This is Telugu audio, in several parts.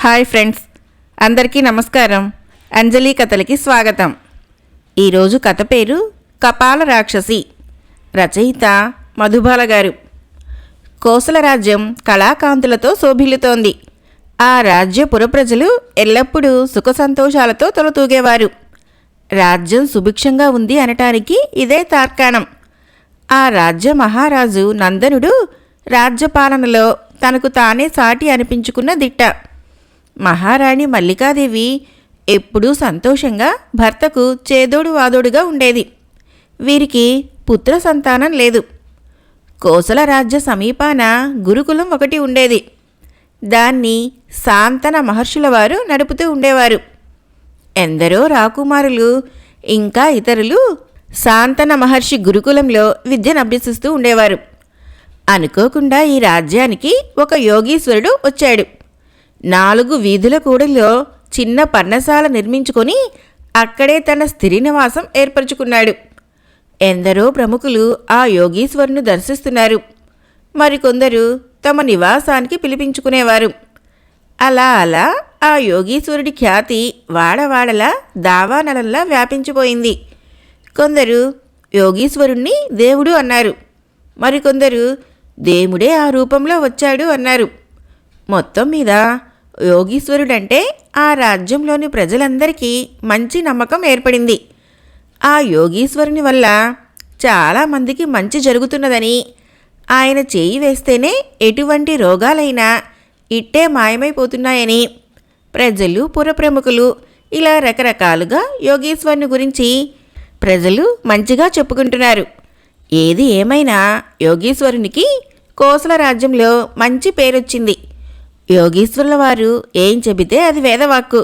హాయ్ ఫ్రెండ్స్, అందరికీ నమస్కారం. అంజలి కథలకి స్వాగతం. ఈరోజు కథ పేరు కపాల రాక్షసి. రచయిత మధుబాల గారు. కోసల రాజ్యం కళాకాంతులతో శోభిల్లుతోంది. ఆ రాజ్య పురప్రజలు ఎల్లప్పుడూ సుఖ సంతోషాలతో తొలతూగేవారు. రాజ్యం సుభిక్షంగా ఉంది అనటానికి ఇదే తార్కాణం. ఆ రాజ్య మహారాజు నందనుడు రాజ్యపాలనలో తనకు తానే సాటి అనిపించుకున్న దిట్ట. మహారాణి మల్లికాదేవి ఎప్పుడూ సంతోషంగా భర్తకు చేదోడు వాదోడుగా ఉండేది. వీరికి పుత్ర సంతానం లేదు. కోసల రాజ్య సమీపాన గురుకులం ఒకటి ఉండేది. దాన్ని శాంతన మహర్షుల వారు నడుపుతూ ఉండేవారు. ఎందరో రాకుమారులు ఇంకా ఇతరులు శాంతన మహర్షి గురుకులంలో విద్యనభ్యసిస్తూ ఉండేవారు. అనుకోకుండా ఈ రాజ్యానికి ఒక యోగీశ్వరుడు వచ్చాడు. 4 వీధుల కూడలిలో చిన్న పర్ణశాల నిర్మించుకొని అక్కడే తన స్థిర నివాసం ఏర్పరచుకున్నాడు. ఎందరో ప్రముఖులు ఆ యోగీశ్వరుని దర్శిస్తున్నారు. మరికొందరు తమ నివాసానికి పిలిపించుకునేవారు. అలా అలా ఆ యోగీశ్వరుడి ఖ్యాతి వాడవాడలా దావానలంలా వ్యాపించిపోయింది. కొందరు యోగీశ్వరుణ్ణి దేవుడు అన్నారు. మరికొందరు దేవుడే ఆ రూపంలో వచ్చాడు అన్నారు. మొత్తం మీద యోగీశ్వరుడంటే ఆ రాజ్యంలోని ప్రజలందరికీ మంచి నమ్మకం ఏర్పడింది. ఆ యోగీశ్వరుని వల్ల చాలామందికి మంచి జరుగుతున్నదని, ఆయన చేయి వేస్తేనే ఎటువంటి రోగాలైనా ఇట్టే మాయమైపోతున్నాయని ప్రజలు, పురప్రముఖులు ఇలా రకరకాలుగా యోగీశ్వరుని గురించి ప్రజలు మంచిగా చెప్పుకుంటున్నారు. ఏది ఏమైనా యోగీశ్వరునికి కోసల రాజ్యంలో మంచి పేరొచ్చింది. యోగీశ్వరుల వారు ఏం చెబితే అది వేదవాక్కు.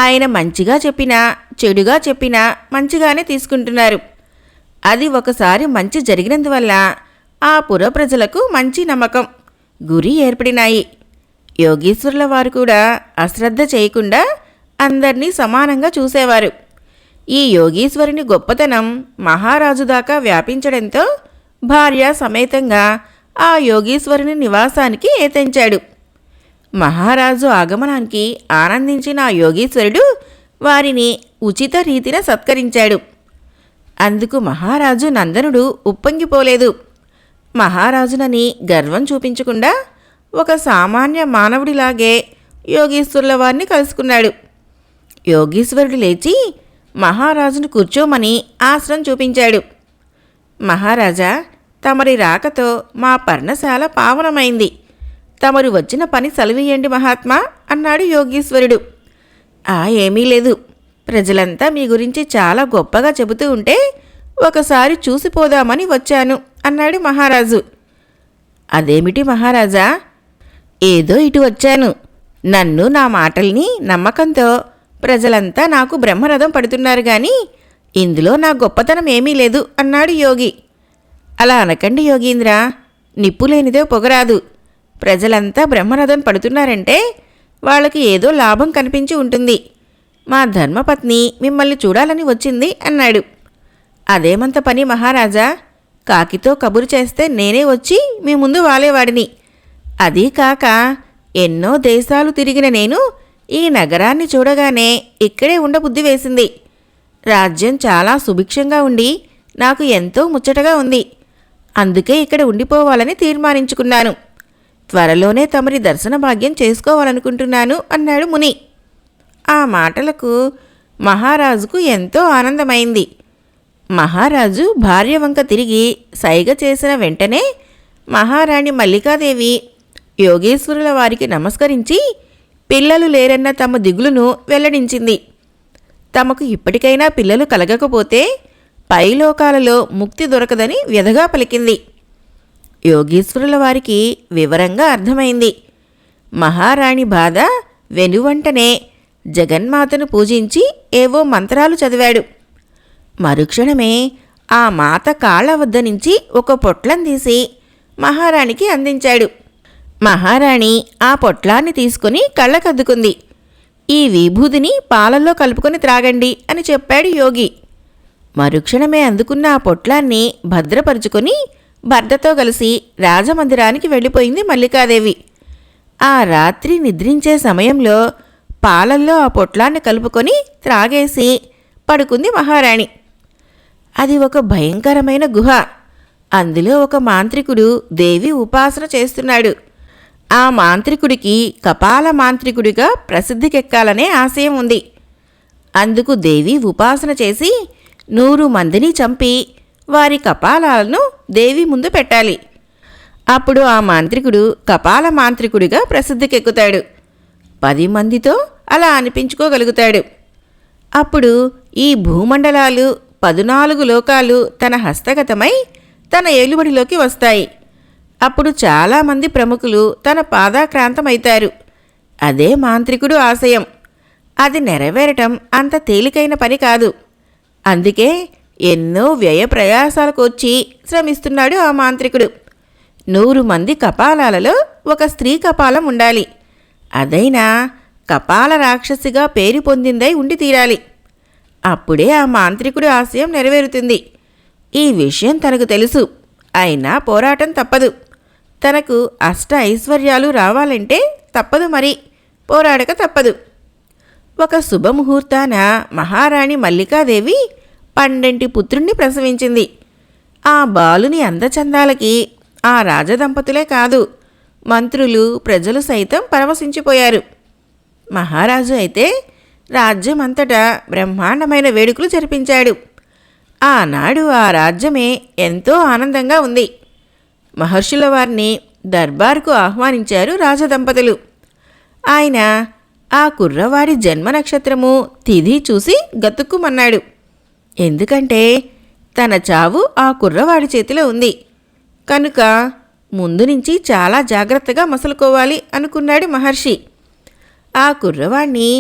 ఆయన మంచిగా చెప్పినా చెడుగా చెప్పినా మంచిగానే తీసుకుంటున్నారు. అది ఒకసారి మంచి జరిగినందువల్ల ఆ పుర ప్రజలకు మంచి నమ్మకం, గురి ఏర్పడినాయి. యోగీశ్వరుల వారు కూడా అశ్రద్ధ చేయకుండా అందర్నీ సమానంగా చూసేవారు. ఈ యోగీశ్వరుని గొప్పతనం మహారాజు దాకా వ్యాపించడంతో భార్య సమేతంగా ఆ యోగీశ్వరుని నివాసానికి ఏతెంచాడు. మహారాజు ఆగమనానికి ఆనందించిన ఆ యోగీశ్వరుడు వారిని ఉచిత రీతిన సత్కరించాడు. అందుకు మహారాజు నందనుడు ఉప్పొంగిపోలేదు. మహారాజునని గర్వం చూపించకుండా ఒక సామాన్య మానవుడిలాగే యోగీశ్వరుల వారిని కలుసుకున్నాడు. యోగీశ్వరుడు లేచి మహారాజును కూర్చోమని ఆసనం చూపించాడు. మహారాజా, తమరి రాకతో మా పర్ణశాల పావనమైంది. తమరు వచ్చిన పని సెలవీయండి మహాత్మా అన్నాడు యోగీశ్వరుడు. ఏమీ లేదు, ప్రజలంతా మీ గురించి చాలా గొప్పగా చెబుతూ ఉంటే ఒకసారి చూసిపోదామని వచ్చాను అన్నాడు మహారాజు. అదేమిటి మహారాజా, ఏదో ఇటు వచ్చాను. నన్ను, నా మాటల్ని నమ్మకంతో ప్రజలంతా నాకు బ్రహ్మరథం పడుతున్నారు గాని ఇందులో నా గొప్పతనం ఏమీ లేదు అన్నాడు యోగి. అలా అనకండి యోగీంద్ర, నిప్పులేనిదే పొగరాదు. ప్రజలంతా బ్రహ్మరథం పడుతున్నారంటే వాళ్ళకి ఏదో లాభం కనిపించి ఉంటుంది. మా ధర్మపత్ని మిమ్మల్ని చూడాలని వచ్చింది అన్నాడు. అదేమంత పని మహారాజా, కాకితో కబురు చేస్తే నేనే వచ్చి మీ ముందు వాలేవాడిని. అదీ కాక ఎన్నో దేశాలు తిరిగిన నేను ఈ నగరాన్ని చూడగానే ఇక్కడే ఉండబుద్ధి వేసింది. రాజ్యం చాలా సుభిక్షంగా ఉండి నాకు ఎంతో ముచ్చటగా ఉంది. అందుకే ఇక్కడ ఉండిపోవాలని తీర్మానించుకున్నాను. త్వరలోనే తమరి దర్శన భాగ్యం చేసుకోవాలనుకుంటున్నాను అన్నాడు ముని. ఆ మాటలకు మహారాజుకు ఎంతో ఆనందమైంది. మహారాజు భార్య వంక తిరిగి సైగ చేసిన వెంటనే మహారాణి మల్లికాదేవి యోగేశ్వరుల వారికి నమస్కరించి పిల్లలు లేరన్న తమ దిగులును వెల్లడించింది. తమకు ఇప్పటికైనా పిల్లలు కలగకపోతే పైలోకాలలో ముక్తి దొరకదని వ్యధగా పలికింది. యోగీశ్వరుల వారికి వివరంగా అర్థమైంది. మహారాణి బాధ వెనువంటనే జగన్మాతను పూజించి ఏవో మంత్రాలు చదివాడు. మరుక్షణమే ఆ మాత కాళ్ళ వద్ద నుంచి ఒక పొట్లం తీసి మహారాణికి అందించాడు. మహారాణి ఆ పొట్లాన్ని తీసుకుని కళ్ళకద్దుకుంది. ఈ విభూదిని పాలల్లో కలుపుకొని త్రాగండి అని చెప్పాడు యోగి. మరుక్షణమే అందుకున్న ఆ పొట్లాన్ని భద్రపరుచుకొని భర్తతో కలిసి రాజమందిరానికి వెళ్ళిపోయింది మల్లికాదేవి. ఆ రాత్రి నిద్రించే సమయంలో పాలల్లో ఆ పొట్లాన్ని కలుపుకొని త్రాగేసి పడుకుంది మహారాణి. అది ఒక భయంకరమైన గుహ. అందులో ఒక మాంత్రికుడు దేవి ఉపాసన చేస్తున్నాడు. ఆ మాంత్రికుడికి కపాల మాంత్రికుడిగా ప్రసిద్ధికెక్కాలనే ఆశయం ఉంది. అందుకు దేవి ఉపాసన చేసి 100 మందిని చంపి వారి కపాలాలను దేవి ముందు పెట్టాలి. అప్పుడు ఆ మాంత్రికుడు కపాల మాంత్రికుడిగా ప్రసిద్ధికెక్కుతాడు. 10 మందితో అలా అనిపించుకోగలుగుతాడు. అప్పుడు ఈ భూమండలాలు 14 లోకాలు తన హస్తగతమై తన ఏలుబడిలోకి వస్తాయి. అప్పుడు చాలామంది ప్రముఖులు తన పాదాక్రాంతమవుతారు. అదే మాంత్రికుడు ఆశయం. అది నెరవేరటం అంత తేలికైన పని కాదు. అందుకే ఎన్నో వ్యయ ప్రయాసాలకొచ్చి శ్రమిస్తున్నాడు ఆ మాంత్రికుడు. 100 మంది కపాలాలలో ఒక స్త్రీ కపాలం ఉండాలి. అదైనా కపాల రాక్షసిగా పేరు పొందిందై ఉండి తీరాలి. అప్పుడే ఆ మాంత్రికుడి ఆశయం నెరవేరుతుంది. ఈ విషయం తనకు తెలుసు. అయినా పోరాటం తప్పదు. తనకు అష్ట ఐశ్వర్యాలు రావాలంటే తప్పదు, మరి పోరాడక తప్పదు. ఒక శుభముహూర్తాన మహారాణి మల్లికాదేవి 12 పుత్రుణ్ణి ప్రసవించింది. ఆ బాలుని అందచందాలకి ఆ రాజదంపతులే కాదు, మంత్రులు ప్రజలు సైతం పరవశించిపోయారు. మహారాజు అయితే రాజ్యమంతటా బ్రహ్మాండమైన వేడుకలు జరిపించాడు. ఆనాడు ఆ రాజ్యమే ఎంతో ఆనందంగా ఉంది. మహర్షుల వారిని దర్బారుకు ఆహ్వానించారు రాజదంపతులు. ఆయన ఆ కుర్రవాడి జన్మ నక్షత్రము తిథి చూసి గతుక్కుమన్నాడు. ఎందుకంటే తన చావు ఆ కుర్రవాడి చేతిలో ఉంది కనుక ముందు నుంచి చాలా జాగ్రత్తగా మసలుకోవాలి అనుకున్నాడు మహర్షి. ఆ కుర్రవాణ్ణి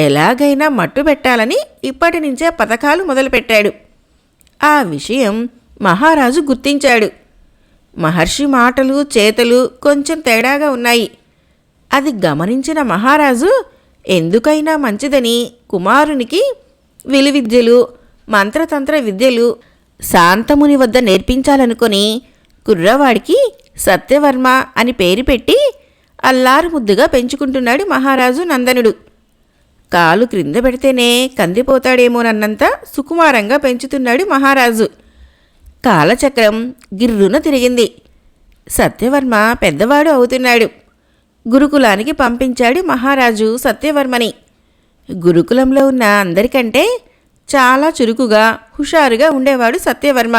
ఎలాగైనా మట్టుబెట్టాలని ఇప్పటి నుంచే పథకాలు మొదలుపెట్టాడు. ఆ విషయం మహారాజు గుర్తించాడు. మహర్షి మాటలు చేతలు కొంచెం తేడాగా ఉన్నాయి. అది గమనించిన మహారాజు ఎందుకైనా మంచిదని కుమారునికి విలువిద్యలు మంత్రతంత్ర విద్యలు శాంతముని వద్ద నేర్పించాలనుకొని కుర్రవాడికి సత్యవర్మ అని పేరు పెట్టి అల్లారు ముద్దుగా పెంచుకుంటున్నాడు మహారాజు నందనుడు. కాలు క్రింద పెడితేనే కందిపోతాడేమోనన్నంత సుకుమారంగా పెంచుతున్నాడు మహారాజు. కాలచక్రం గిర్రున తిరిగింది. సత్యవర్మ పెద్దవాడు అవుతున్నాడు. గురుకులానికి పంపించాడు మహారాజు సత్యవర్మని. గురుకులంలో ఉన్న అందరికంటే చాలా చురుకుగా హుషారుగా ఉండేవాడు సత్యవర్మ.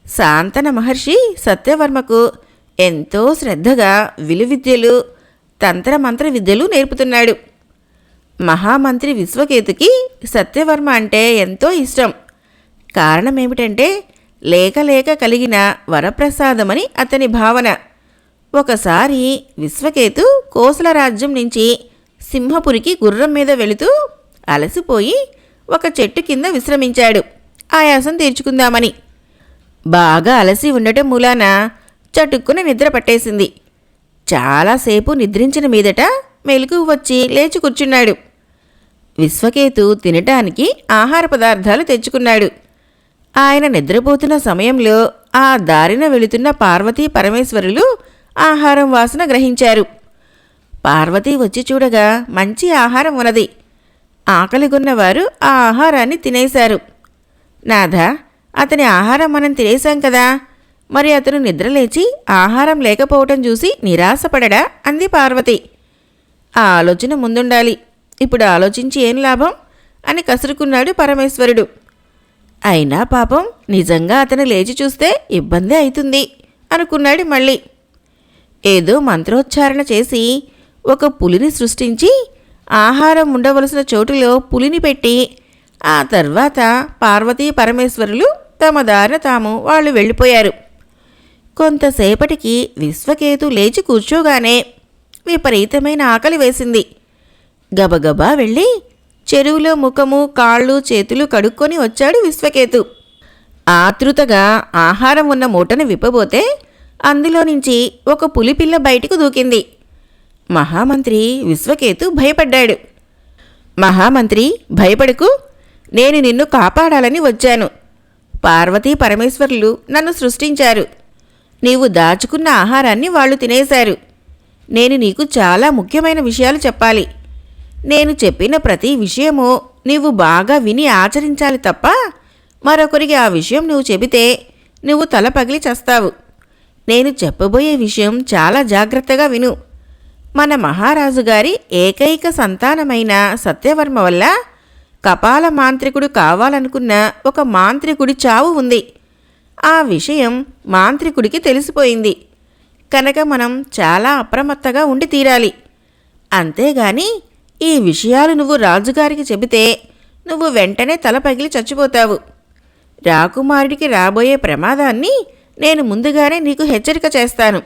శాంతన మహర్షి సత్యవర్మకు ఎంతో శ్రద్ధగా విలువిద్యలు తంత్రమంత్ర విద్యలు నేర్పుతున్నాడు. మహామంత్రి విశ్వకేతుకి సత్యవర్మ అంటే ఎంతో ఇష్టం. కారణమేమిటంటే లేక లేక కలిగిన వరప్రసాదమని అతని భావన. ఒకసారి విశ్వకేతు కోసల రాజ్యం నుంచి సింహపురికి గుర్రం మీద వెళుతూ అలసిపోయి ఒక చెట్టు కింద విశ్రమించాడు, ఆయాసం తీర్చుకుందామని. బాగా అలసి ఉండటం మూలాన చటుక్కున నిద్ర పట్టేసింది. చాలాసేపు నిద్రించిన మీదట మెలకువ వచ్చి లేచి కూర్చున్నాడు. విశ్వకేతు తినటానికి ఆహార పదార్థాలు తెచ్చుకున్నాడు. ఆయన నిద్రపోతున్న సమయంలో ఆ దారిన వెళుతున్న పార్వతీ పరమేశ్వరులు ఆహారం వాసన గ్రహించారు. పార్వతీ వచ్చి చూడగా మంచి ఆహారం ఉన్నది. ఆకలిగొన్నవారు ఆ ఆహారాన్ని తినేశారు. నాథా, అతని ఆహారం మనం తినేశాం కదా, మరి అతను నిద్రలేచి ఆహారం లేకపోవటం చూసి నిరాశపడడా అంది పార్వతి. ఆ ఆలోచన ముందుండాలి, ఇప్పుడు ఆలోచించి ఏం లాభం అని కసురుకున్నాడు పరమేశ్వరుడు. అయినా పాపం నిజంగా అతను లేచి చూస్తే ఇబ్బందే అవుతుంది అనుకున్నాడు మళ్ళీ. ఏదో మంత్రోచ్చారణ చేసి ఒక పులిని సృష్టించి ఆహారం ఉండవలసిన చోటులో పులిని పెట్టి ఆ తర్వాత పార్వతీ పరమేశ్వరులు తమ దారిన తాము వాళ్ళు వెళ్ళిపోయారు. కొంతసేపటికి విశ్వకేతు లేచి కూర్చోగానే విపరీతమైన ఆకలి వేసింది. గబగబా వెళ్ళి చెరువులో ముఖము కాళ్ళు చేతులు కడుక్కొని వచ్చాడు విశ్వకేతు. ఆతృతగా ఆహారం ఉన్న మూటను విప్పబోతే అందులో నుంచి ఒక పులిపిల్ల బయటకు దూకింది. మహామంత్రి విశ్వకేతు భయపడ్డాడు. మహామంత్రి, భయపడకు, నేను నిన్ను కాపాడాలని వచ్చాను. పార్వతీ పరమేశ్వరులు నన్ను సృష్టించారు. నీవు దాచుకున్న ఆహారాన్ని వాళ్ళు తినేశారు. నేను నీకు చాలా ముఖ్యమైన విషయాలు చెప్పాలి. నేను చెప్పిన ప్రతి విషయము నీవు బాగా విని ఆచరించాలి తప్ప మరొకరికి ఆ విషయం నువ్వు చెబితే నువ్వు తల పగిలి చస్తావు. నేను చెప్పబోయే విషయం చాలా జాగ్రత్తగా విను. మన మహారాజు గారి ఏకైక సంతానమైన సత్యవర్మ వల్ల కపాల మాంత్రికుడు కావాలనుకున్న ఒక మాంత్రికుడి చావు ఉంది. ఆ విషయం మాంత్రికుడికి తెలిసిపోయింది కనుక మనం చాలా అప్రమత్తగా ఉండి తీరాలి. అంతేగాని ఈ విషయాలు నువ్వు రాజుగారికి చెబితే నువ్వు వెంటనే తల పగిలి చచ్చిపోతావు. రాకుమారుడికి రాబోయే ప్రమాదాన్ని నేను ముందుగానే నీకు హెచ్చరిక చేస్తాను.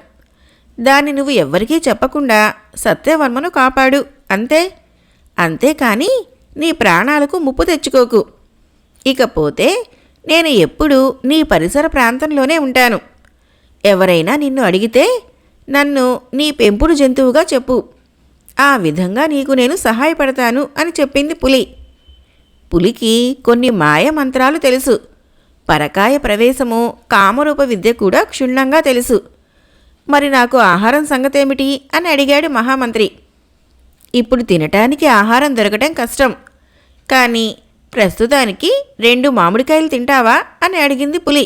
దాన్ని నువ్వు ఎవ్వరికీ చెప్పకుండా సత్యవర్మను కాపాడు అంతే. అంతేకాని నీ ప్రాణాలకు ముప్పు తెచ్చుకోకు. ఇకపోతే నేను ఎప్పుడూ నీ పరిసర ప్రాంతంలోనే ఉంటాను. ఎవరైనా నిన్ను అడిగితే నన్ను నీ పెంపుడు జంతువుగా చెప్పు. ఆ విధంగా నీకు నేను సహాయపడతాను అని చెప్పింది పులి. పులికి కొన్ని మాయ మంత్రాలు తెలుసు. పరకాయ ప్రవేశము, కామరూప విద్య కూడా క్షుణ్ణంగా తెలుసు. మరి నాకు ఆహారం సంగతేమిటి అని అడిగాడు మహామంత్రి. ఇప్పుడు తినటానికి ఆహారం దొరకటం కష్టం, కానీ ప్రస్తుతానికి 2 మామిడికాయలు తింటావా అని అడిగింది పులి.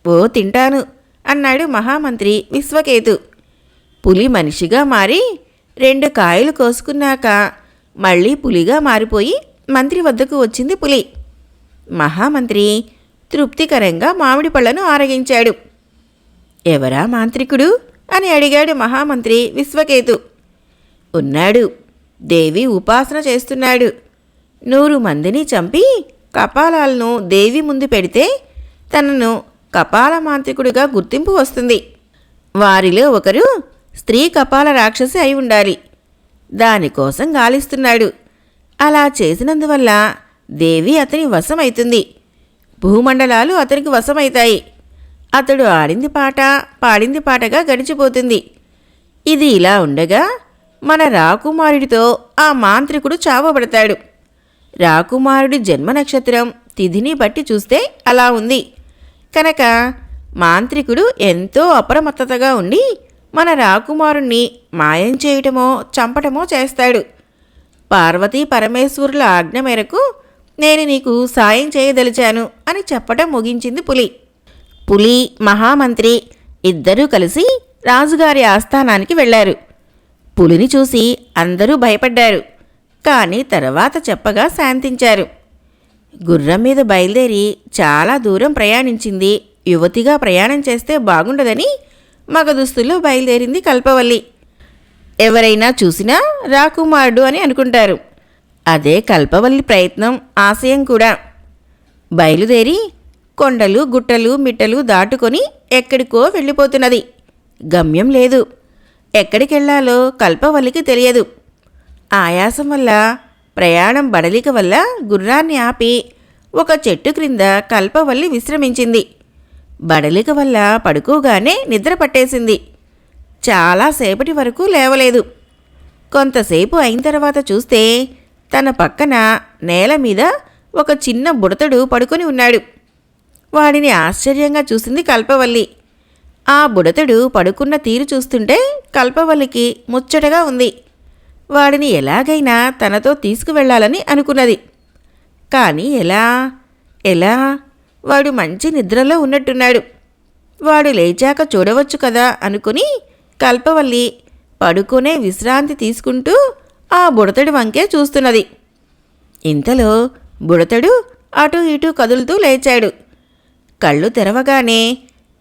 ఓ తింటాను అన్నాడు మహామంత్రి విశ్వకేతు. పులి మనిషిగా మారి 2 కాయలు కోసుకున్నాక మళ్ళీ పులిగా మారిపోయి మంత్రి వద్దకు వచ్చింది పులి. మహామంత్రి తృప్తికరంగా మామిడి పళ్లను ఆరగించాడు. ఎవరా మాంత్రికుడు అని అడిగాడు మహామంత్రి విశ్వకేతు. ఉన్నాడు, దేవి ఉపాసన చేస్తున్నాడు. 100 మందిని చంపి కపాలాలను దేవి ముందు పెడితే తనను కపాల మాంత్రికుడిగా గుర్తింపు వస్తుంది. వారిలో ఒకరు స్త్రీ కపాల రాక్షసి అయి ఉండాలి. దానికోసం గాలిస్తున్నాడు. అలా చేసినందువల్ల దేవి అతని వశమవుతుంది. భూమండలాలు అతనికి వశమవుతాయి. అతడు ఆడింది పాట పాడింది పాటగా గడిచిపోతుంది. ఇది ఇలా ఉండగా మన రాకుమారుడితో ఆ మాంత్రికుడు చావబడతాడు. రాకుమారుడి జన్మ నక్షత్రం తిథిని బట్టి చూస్తే అలా ఉంది కనుక మాంత్రికుడు ఎంతో అప్రమత్తతగా ఉండి మన రాకుమారుణ్ణి మాయం చేయటమో చంపటమో చేస్తాడు. పార్వతీ పరమేశ్వరుల ఆజ్ఞ మేరకు నేను నీకు సాయం చేయదలిచాను అని చెప్పటం ముగించింది పులి. పులి, మహామంత్రి ఇద్దరూ కలిసి రాజుగారి ఆస్థానానికి వెళ్లారు. పులిని చూసి అందరూ భయపడ్డారు, కానీ తర్వాత చెప్పగా శాంతించారు. గుర్రం మీద బయలుదేరి చాలా దూరం ప్రయాణించింది. యువతిగా ప్రయాణం చేస్తే బాగుండదని మగదుస్తుల్లో బయలుదేరింది కల్పవల్లి. ఎవరైనా చూసినా రాకుమారుడు అని అనుకుంటారు. అదే కల్పవల్లి ప్రయత్నం, ఆశయం కూడా. బయలుదేరి కొండలు, గుట్టలు, మిట్టలు దాటుకొని ఎక్కడికో వెళ్ళిపోతున్నది. గమ్యం లేదు. ఎక్కడికెళ్లాలో కల్పవల్లికి తెలియదు. ఆయాసం వల్ల, ప్రయాణం బడలిక వల్ల గుర్రాన్ని ఆపి ఒక చెట్టు క్రింద కల్పవల్లి విశ్రమించింది. బడలిక వల్ల పడుకోగానే నిద్ర పట్టేసింది. చాలాసేపటి వరకు లేవలేదు. కొంతసేపు అయిన తర్వాత చూస్తే తన పక్కన నేల మీద ఒక చిన్న బుడతడు పడుకొని ఉన్నాడు. వాడిని ఆశ్చర్యంగా చూసింది కల్పవల్లి. ఆ బుడతడు పడుకున్న తీరు చూస్తుంటే కల్పవల్లికి ముచ్చటగా ఉంది. వాడిని ఎలాగైనా తనతో తీసుకువెళ్లాలని అనుకున్నది. కానీ ఎలా? వాడు మంచి నిద్రలో ఉన్నట్టున్నాడు. వాడు లేచాక చూడవచ్చు కదా అనుకుని కల్పవల్లి పడుకునే విశ్రాంతి తీసుకుంటూ ఆ బుడతడి వంకే చూస్తున్నది. ఇంతలో బుడతడు అటూ ఇటూ కదులుతూ లేచాడు. కళ్ళు తెరవగానే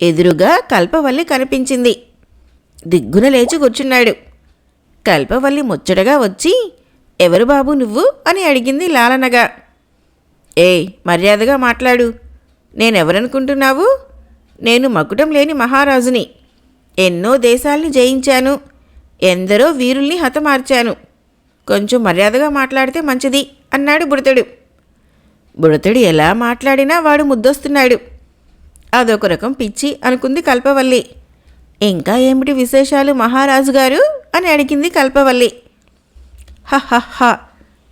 ఎదురుగా కల్పవల్లి కనిపించింది. దిగ్గున లేచి కూర్చున్నాడు. కల్పవల్లి ముచ్చటగా వచ్చి, ఎవరు బాబు నువ్వు అని అడిగింది లాలనగా. ఏయ్, మర్యాదగా మాట్లాడు. నేనెవరనుకుంటున్నావు? నేను మకుటం లేని మహారాజుని. ఎన్నో దేశాల్ని జయించాను. ఎందరో వీరుల్ని హతమార్చాను. కొంచెం మర్యాదగా మాట్లాడితే మంచిది అన్నాడు బుడతడు. బుడతడు ఎలా మాట్లాడినా వాడు ముద్దొస్తున్నాడు. అదొక రకం పిచ్చి అనుకుంది కల్పవల్లి. ఇంకా ఏమిటి విశేషాలు మహారాజు గారు అని అడిగింది కల్పవల్లి. హహహ,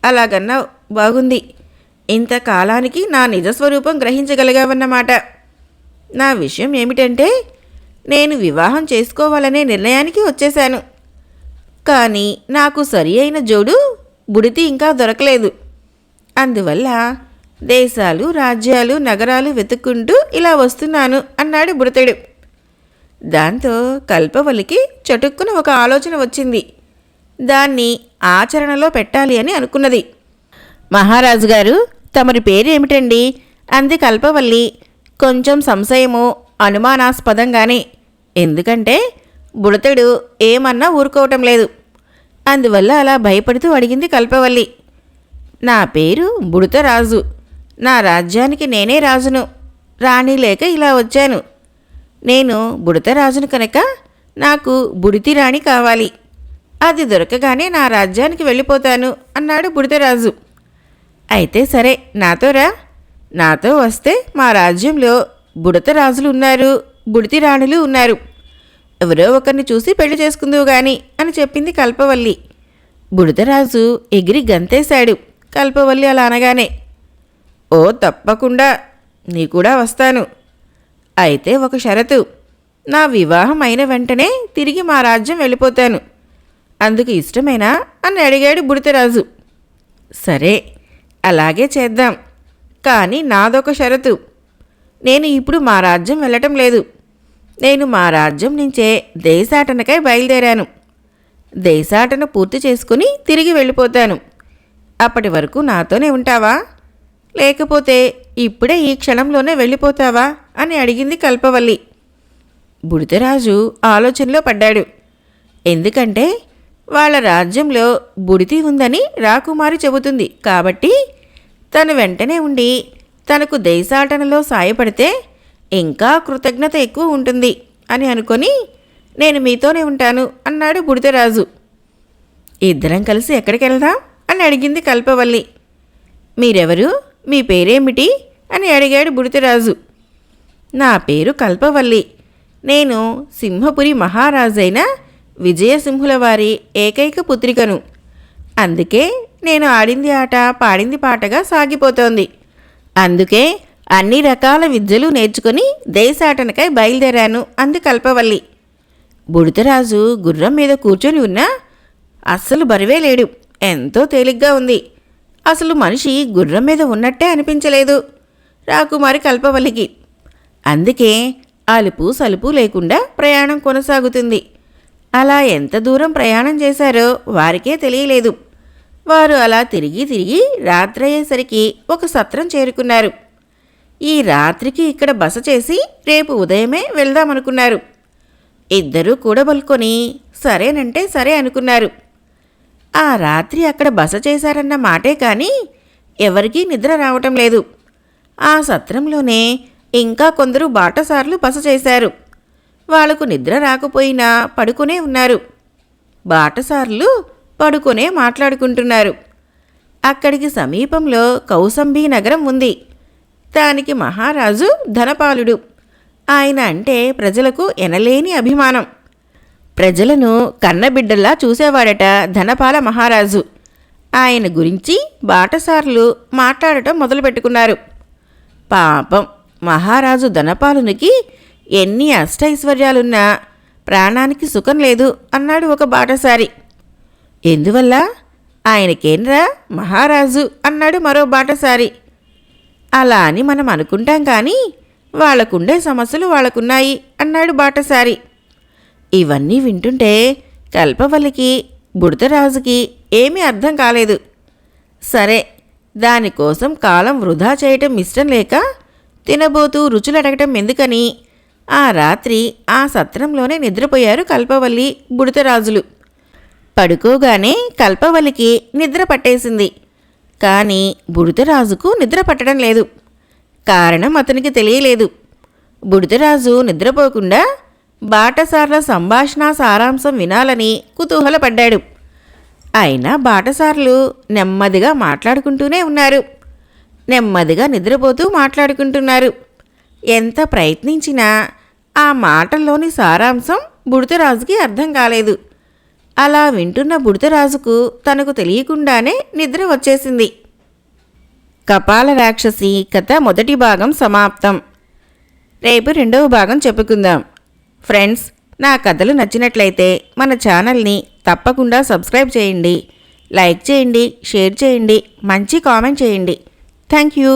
అలాగన్నా బాగుంది. ఇంతకాలానికి నా నిజస్వరూపం గ్రహించగలిగావన్నమాట. నా విషయం ఏమిటంటే నేను వివాహం చేసుకోవాలనే నిర్ణయానికి వచ్చేశాను. కానీ నాకు సరి అయిన జోడు బుడితి ఇంకా దొరకలేదు. అందువల్ల దేశాలు, రాజ్యాలు, నగరాలు వెతుక్కుంటూ ఇలా వస్తున్నాను అన్నాడు బుడతడు. దాంతో కల్పవల్లికి చటుక్కున ఒక ఆలోచన వచ్చింది. దాన్ని ఆచరణలో పెట్టాలి అని అనుకున్నది. మహారాజు గారు, తమరి పేరేమిటండి అంది కల్పవల్లి కొంచెం సంశయము, అనుమానాస్పదంగానే. ఎందుకంటే బుడతడు ఏమన్నా ఊరుకోవటం లేదు. అందువల్ల అలా భయపడుతూ అడిగింది కల్పవల్లి. నా పేరు బుడతరాజు. నా రాజ్యానికి నేనే రాజును. రాణి లేక ఇలా వచ్చాను. నేను బుడతరాజును కనుక నాకు బుడితి రాణి కావాలి. అది దొరకగానే నా రాజ్యానికి వెళ్ళిపోతాను అన్నాడు బుడతరాజు. అయితే సరే, నాతో రా. నాతో వస్తే మా రాజ్యంలో బుడతరాజులు ఉన్నారు, బుడితి రాణులు ఉన్నారు. ఎవరో ఒకరిని చూసి పెళ్లి చేసుకుందువు గాని అని చెప్పింది కల్పవల్లి. బుడతరాజు ఎగిరి గంతేశాడు కల్పవల్లి అలా అనగానే. ఓ తప్పకుండా, నీ కూడా వస్తాను. అయితే ఒక షరతు, నా వివాహం అయిన వెంటనే తిరిగి మా రాజ్యం వెళ్ళిపోతాను. అందుకు ఇష్టమేనా అని అడిగాడు బుడతరాజు. సరే, అలాగే చేద్దాం. కానీ నాదొక షరతు. నేను ఇప్పుడు మా రాజ్యం వెళ్ళటం లేదు. నేను మా రాజ్యం నుంచే దేశాటనకై బయలుదేరాను. దేశాటన పూర్తి చేసుకుని తిరిగి వెళ్ళిపోతాను. అప్పటి వరకు నాతోనే ఉంటావా, లేకపోతే ఇప్పుడే ఈ క్షణంలోనే వెళ్ళిపోతావా అని అడిగింది కల్పవల్లి. బుడతరాజు ఆలోచనలో పడ్డాడు. ఎందుకంటే వాళ్ళ రాజ్యంలో బుడితి ఉందని రాకుమారి చెబుతుంది కాబట్టి తను వెంటనే ఉండి తనకు దేశాటనలో సాయపడితే ఇంకా కృతజ్ఞత ఎక్కువ ఉంటుంది అని అనుకొని నేను మీతోనే ఉంటాను అన్నాడు బుడతరాజు. ఇద్దరం కలిసి ఎక్కడికి వెళ్దాం అని అడిగింది కల్పవల్లి. మీరెవరు, మీ పేరేమిటి అని అడిగాడు బుడతరాజు. నా పేరు కల్పవల్లి. నేను సింహపురి మహారాజైన విజయసింహుల వారి ఏకైక పుత్రికను. అందుకే నేను ఆడింది ఆట, పాడింది పాటగా సాగిపోతోంది. అందుకే అన్ని రకాల విద్యలు నేర్చుకుని దేశాటనకై బయలుదేరాను అంది కల్పవల్లి. బుడతరాజు గుర్రం మీద కూర్చొని ఉన్నా అస్సలు బరువే లేడు. ఎంతో తేలిగ్గా ఉంది. అసలు మనిషి గుర్రం మీద ఉన్నట్టే అనిపించలేదు రాకుమారి కల్పవల్లికి. అందుకే అలుపు సలుపు లేకుండా ప్రయాణం కొనసాగుతుంది. అలా ఎంత దూరం ప్రయాణం చేశారో వారికే తెలియలేదు. వారు అలా తిరిగి తిరిగి రాత్రయ్యేసరికి ఒక సత్రం చేరుకున్నారు. ఈ రాత్రికి ఇక్కడ బస చేసి రేపు ఉదయమే వెళ్దామనుకున్నారు. ఇద్దరూ కూడబలుకొని సరేనంటే సరే అనుకున్నారు. ఆ రాత్రి అక్కడ బస చేశారన్న మాటే కానీ ఎవరికీ నిద్ర రావటం లేదు. ఆ సత్రంలోనే ఇంకా కొందరు బాటసార్లు బస చేశారు. వాళ్లకు నిద్ర రాకపోయినా పడుకునే ఉన్నారు. బాటసార్లు పడుకునే మాట్లాడుకుంటున్నారు. అక్కడికి సమీపంలో కౌసంబీ నగరం ఉంది. దానికి మహారాజు ధనపాలుడు. ఆయన అంటే ప్రజలకు ఎనలేని అభిమానం. ప్రజలను కన్నబిడ్డల్లా చూసేవాడట ధనపాల మహారాజు. ఆయన గురించి బాటసార్లు మాట్లాడటం మొదలుపెట్టుకున్నారు. పాపం మహారాజు ధనపాలునికి ఎన్ని అష్టైశ్వర్యాలున్నా ప్రాణానికి సుఖం లేదు అన్నాడు ఒక బాటసారి. ఎందువల్ల? ఆయనకేంరా మహారాజు అన్నాడు మరో బాటసారి. అలా అని మనం అనుకుంటాం కానీ వాళ్లకుండే సమస్యలు వాళ్లకున్నాయి అన్నాడు బాటసారి. ఇవన్నీ వింటుంటే కల్పవల్లికి బుడతరాజుకి ఏమీ అర్థం కాలేదు. సరే, దానికోసం కాలం వృధా చేయటం ఇష్టం లేక తినబోతూ రుచులడగటం ఎందుకని ఆ రాత్రి ఆ సత్రంలోనే నిద్రపోయారు కల్పవల్లి బుడతరాజులు. పడుకోగానే కల్పవల్లికి నిద్ర పట్టేసింది. కానీ బుడతరాజుకు నిద్ర పట్టడం లేదు. కారణం అతనికి తెలియలేదు. బుడతరాజు నిద్రపోకుండా బాటసార్ల సంభాషణ సారాంశం వినాలని కుతూహలపడ్డాడు. అయినా బాటసార్లు నెమ్మదిగా మాట్లాడుకుంటూనే ఉన్నారు. నెమ్మదిగా నిద్రపోతూ మాట్లాడుకుంటున్నారు. ఎంత ప్రయత్నించినా ఆ మాటల్లోని సారాంశం బుడతరాజుకి అర్థం కాలేదు. అలా వింటున్న బుడతరాజుకు తనకు తెలియకుండానే నిద్ర వచ్చేసింది. కపాల రాక్షసి కథ మొదటి భాగం సమాప్తం. రేపు రెండవ భాగం చెప్పుకుందాం. ఫ్రెండ్స్, నా కథలు నచ్చినట్లయితే మన ఛానల్ని తప్పకుండా సబ్స్క్రైబ్ చేయండి, లైక్ చేయండి, షేర్ చేయండి, మంచి కామెంట్ చేయండి. Thank you.